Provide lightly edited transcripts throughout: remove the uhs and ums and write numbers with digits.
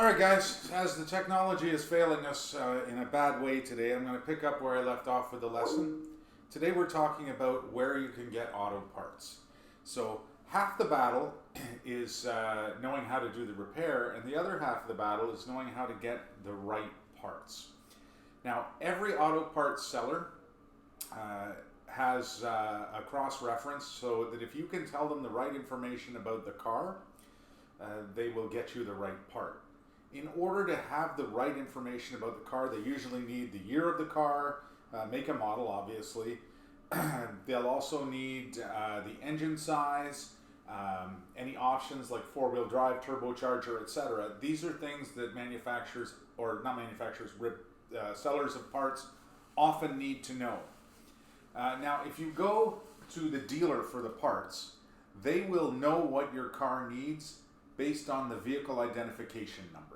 Alright guys, as the technology is failing us in a bad way today, I'm going to pick up where I left off with the lesson. Today we're talking about where you can get auto parts. So half the battle is knowing how to do the repair, and the other half of the battle is knowing how to get the right parts. Now every auto parts seller has a cross-reference so that if you can tell them the right information about the car, they will get you the right part. In order to have the right information about the car, they usually need the year of the car, make and model, obviously. They'll also need the engine size, any options like four-wheel drive, turbocharger, etc. These are things that manufacturers, or not manufacturers, sellers of parts often need to know. Now, if you go to the dealer for the parts, they will know what your car needs based on the vehicle identification number.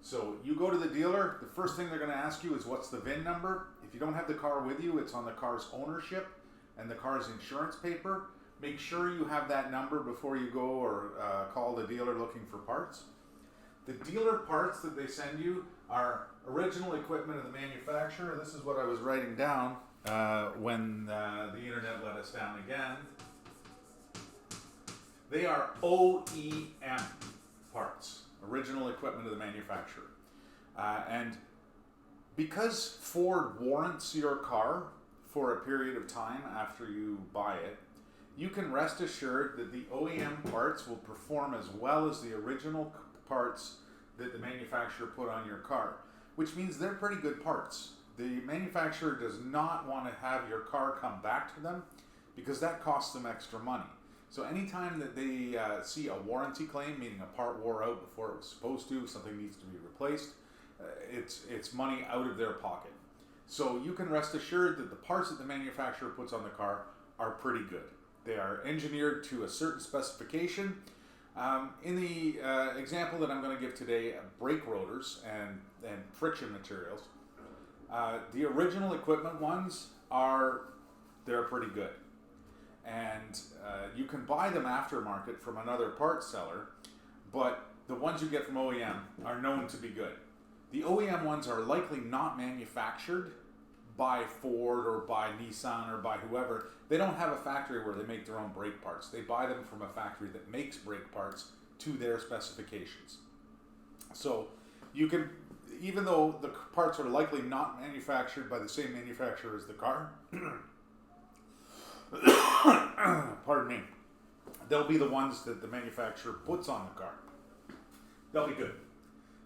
So you go to the dealer, the first thing they're going to ask you is what's the VIN number. If you don't have the car with you, it's on the car's ownership and the car's insurance paper. Make sure you have that number before you go or call the dealer looking for parts. The dealer parts that they send you are original equipment of the manufacturer. This is what I was writing down when the internet let us down again. They are OEM parts, original equipment of the manufacturer. And because Ford warrants your car for a period of time after you buy it, you can rest assured that the OEM parts will perform as well as the original parts that the manufacturer put on your car, which means they're pretty good parts. The manufacturer does not want to have your car come back to them because that costs them extra money. So anytime that they see a warranty claim, meaning a part wore out before it was supposed to, something needs to be replaced, it's money out of their pocket. So you can rest assured that the parts that the manufacturer puts on the car are pretty good. They are engineered to a certain specification. In the example that I'm going to give today, brake rotors and friction materials, the original equipment ones they're pretty good. And you can buy them aftermarket from another parts seller, but the ones you get from OEM are known to be good. The OEM ones are likely not manufactured by Ford or by Nissan or by whoever. They don't have a factory where they make their own brake parts. They buy them from a factory that makes brake parts to their specifications. So you can, even though the parts are likely not manufactured by the same manufacturer as the car, pardon me, they'll be the ones that the manufacturer puts on the car. They'll be good.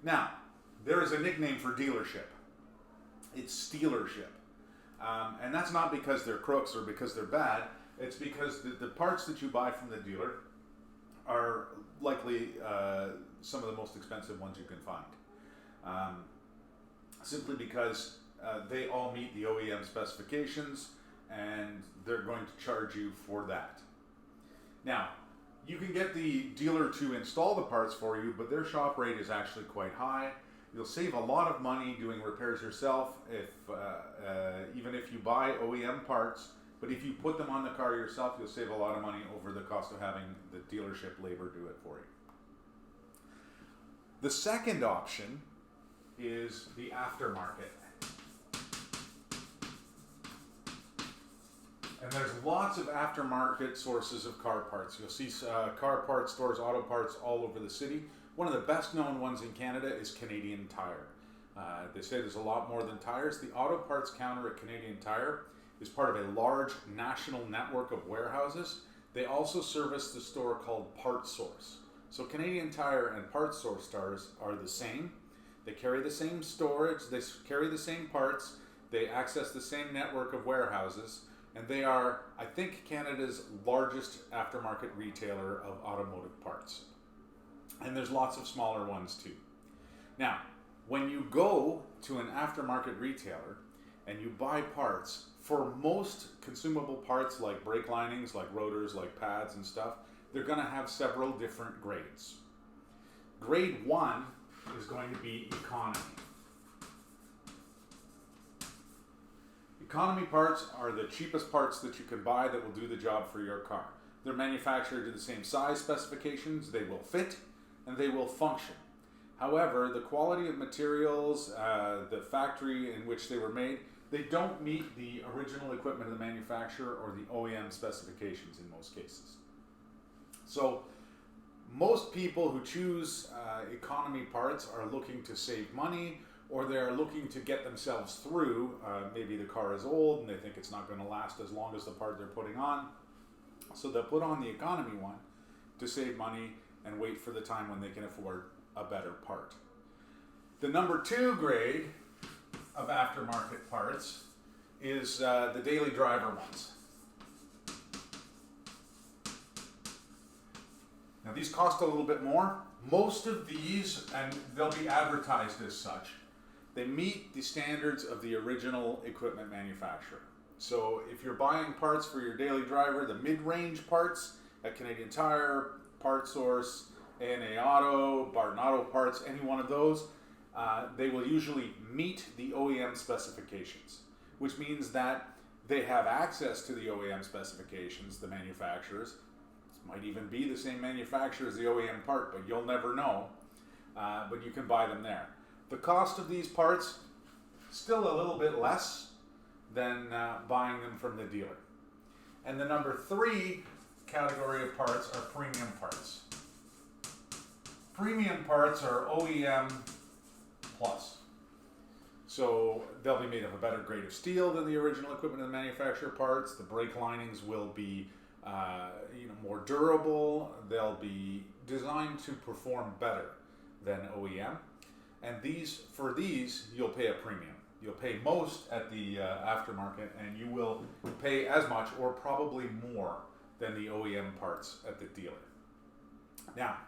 Now, there is a nickname for dealership. It's stealership. And that's not because they're crooks or because they're bad. It's because the parts that you buy from the dealer are likely some of the most expensive ones you can find. Simply because they all meet the OEM specifications, and they're going to charge you for that. Now, you can get the dealer to install the parts for you, but their shop rate is actually quite high. You'll save a lot of money doing repairs yourself, even if you buy OEM parts, but if you put them on the car yourself, you'll save a lot of money over the cost of having the dealership labor do it for you. The second option is the aftermarket. And there's lots of aftermarket sources of car parts. You'll see car parts stores, auto parts all over the city. One of the best known ones in Canada is Canadian Tire. They say there's a lot more than tires. The auto parts counter at Canadian Tire is part of a large national network of warehouses. They also service the store called Parts Source. So Canadian Tire and Parts Source stores are the same. They carry the same storage, they carry the same parts, they access the same network of warehouses, and they are, I think, Canada's largest aftermarket retailer of automotive parts. And there's lots of smaller ones too. Now, when you go to an aftermarket retailer and you buy parts, for most consumable parts like brake linings, like rotors, like pads and stuff, they're going to have several different grades. Grade 1 is going to be economy. Economy parts are the cheapest parts that you can buy that will do the job for your car. They're manufactured to the same size specifications, they will fit, and they will function. However, the quality of materials, the factory in which they were made, they don't meet the original equipment of the manufacturer or the OEM specifications in most cases. So most people who choose economy parts are looking to save money, or they're looking to get themselves through. Maybe the car is old and they think it's not going to last as long as the part they're putting on. So they'll put on the economy one to save money and wait for the time when they can afford a better part. The number 2 grade of aftermarket parts is the daily driver ones. Now these cost a little bit more. Most of these, and they'll be advertised as such, they meet the standards of the original equipment manufacturer. So if you're buying parts for your daily driver, the mid-range parts at Canadian Tire, Part Source, ANA Auto, Barton Auto Parts, any one of those, they will usually meet the OEM specifications, which means that they have access to the OEM specifications, the manufacturers. This might even be the same manufacturer as the OEM part, but you'll never know. But you can buy them there. The cost of these parts, still a little bit less than buying them from the dealer. And the number 3 category of parts are premium parts. Premium parts are OEM plus. So they'll be made of a better grade of steel than the original equipment of the manufacturer parts. The brake linings will be more durable. They'll be designed to perform better than OEM. And for these, you'll pay a premium. You'll pay most at the aftermarket, and you will pay as much or probably more than the OEM parts at the dealer. Now,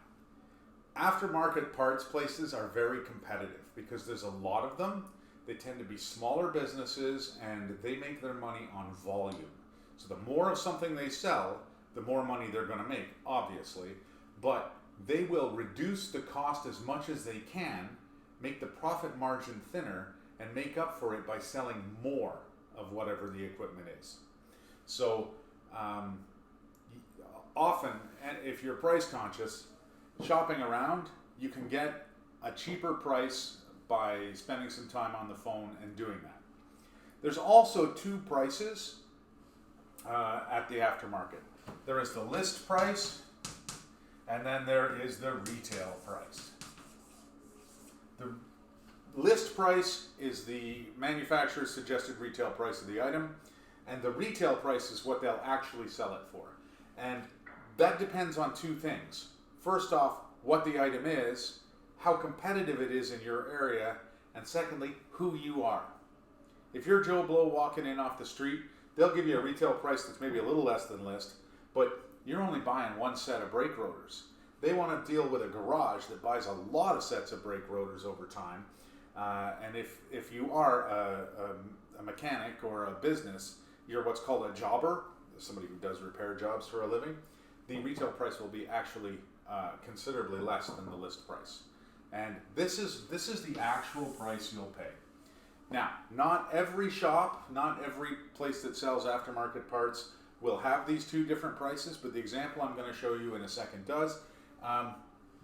aftermarket parts places are very competitive because there's a lot of them. They tend to be smaller businesses, and they make their money on volume. So the more of something they sell, the more money they're going to make, obviously. But they will reduce the cost as much as they can, make the profit margin thinner, and make up for it by selling more of whatever the equipment is. So often, if you're price conscious, shopping around, you can get a cheaper price by spending some time on the phone and doing that. There's also 2 prices at the aftermarket. There is the list price, and then there is the retail price. The list price is the manufacturer's suggested retail price of the item, and the retail price is what they'll actually sell it for. And that depends on 2 things. First off, what the item is, how competitive it is in your area, and secondly, who you are. If you're Joe Blow walking in off the street, they'll give you a retail price that's maybe a little less than list, but you're only buying 1 set of brake rotors. They want to deal with a garage that buys a lot of sets of brake rotors over time. And if you are a mechanic or a business, you're what's called a jobber, somebody who does repair jobs for a living, the retail price will be actually considerably less than the list price. And this is the actual price you'll pay. Now, not every shop, not every place that sells aftermarket parts will have these 2 different prices, but the example I'm going to show you in a second does.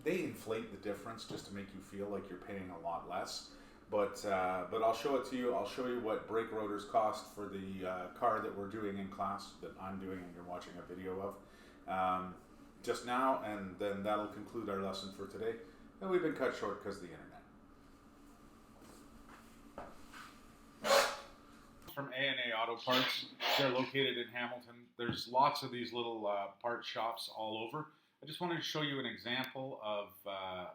They inflate the difference just to make you feel like you're paying a lot less. But I'll show it to you. I'll show you what brake rotors cost for the car that we're doing in class, that I'm doing and you're watching a video of just now, and then that'll conclude our lesson for today. And we've been cut short because of the internet. From ANA Auto Parts. They're located in Hamilton. There's lots of these little part shops all over. I just wanted to show you an example of a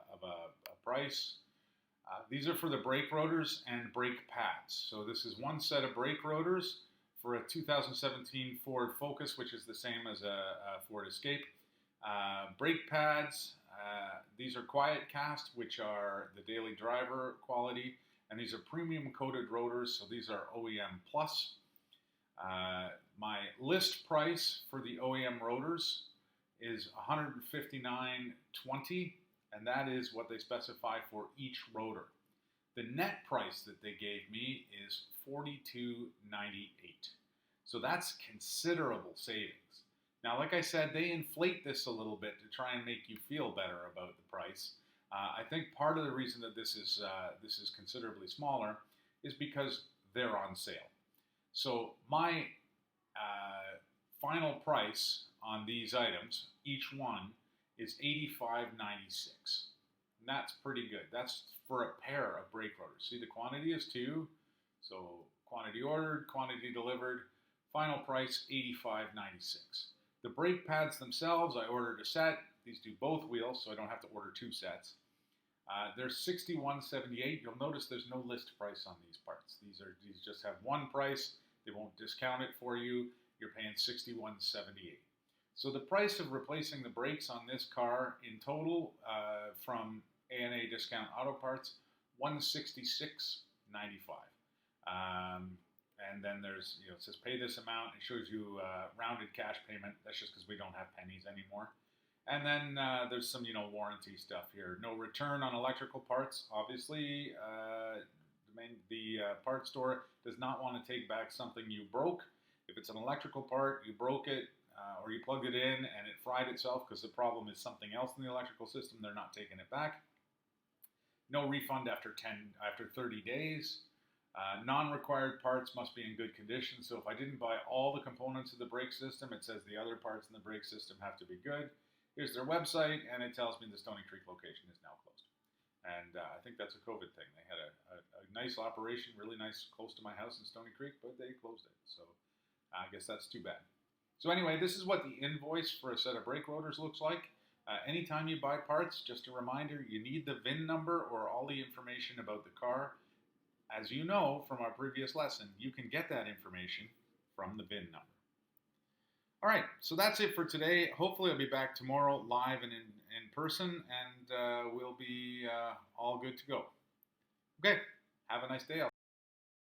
price. These are for the brake rotors and brake pads. So this is 1 set of brake rotors for a 2017 Ford Focus, which is the same as a Ford Escape. Brake pads, these are Quiet Cast, which are the daily driver quality, and these are premium coated rotors, so these are OEM plus. My list price for the OEM rotors is $159.20, and that is what they specify for each rotor. The net price that they gave me is $42.98. So that's considerable savings. Now, like I said, they inflate this a little bit to try and make you feel better about the price. I think part of the reason that this is considerably smaller is because they're on sale. So my final price on these items, each one, is $85.96. And that's pretty good. That's for a pair of brake rotors. See, the quantity is 2, so quantity ordered, quantity delivered. Final price $85.96. The brake pads themselves, I ordered a set. These do both wheels, so I don't have to order 2 sets. They're $61.78. You'll notice there's no list price on these parts. These just have one price. They won't discount it for you. You're paying $61.78. So the price of replacing the brakes on this car in total from A&A Discount Auto Parts, $166.95. And then there's, it says pay this amount. It shows you rounded cash payment. That's just because we don't have pennies anymore. And then there's some, warranty stuff here. No return on electrical parts. Obviously, the parts store does not want to take back something you broke. If it's an electrical part, you broke it, or you plugged it in and it fried itself because the problem is something else in the electrical system, they're not taking it back. No refund after 30 days. Non-required parts must be in good condition. So if I didn't buy all the components of the brake system, it says the other parts in the brake system have to be good. Here's their website, and it tells me the Stoney Creek location is now closed. And I think that's a COVID thing. They had a nice operation, really nice, close to my house in Stoney Creek, but they closed it. So I guess that's too bad. So anyway, this is what the invoice for a set of brake rotors looks like. Anytime you buy parts, just a reminder, you need the VIN number or all the information about the car. As you know from our previous lesson, you can get that information from the VIN number. All right, so that's it for today. Hopefully I'll be back tomorrow live and in person, and we'll be all good to go. Okay, have a nice day.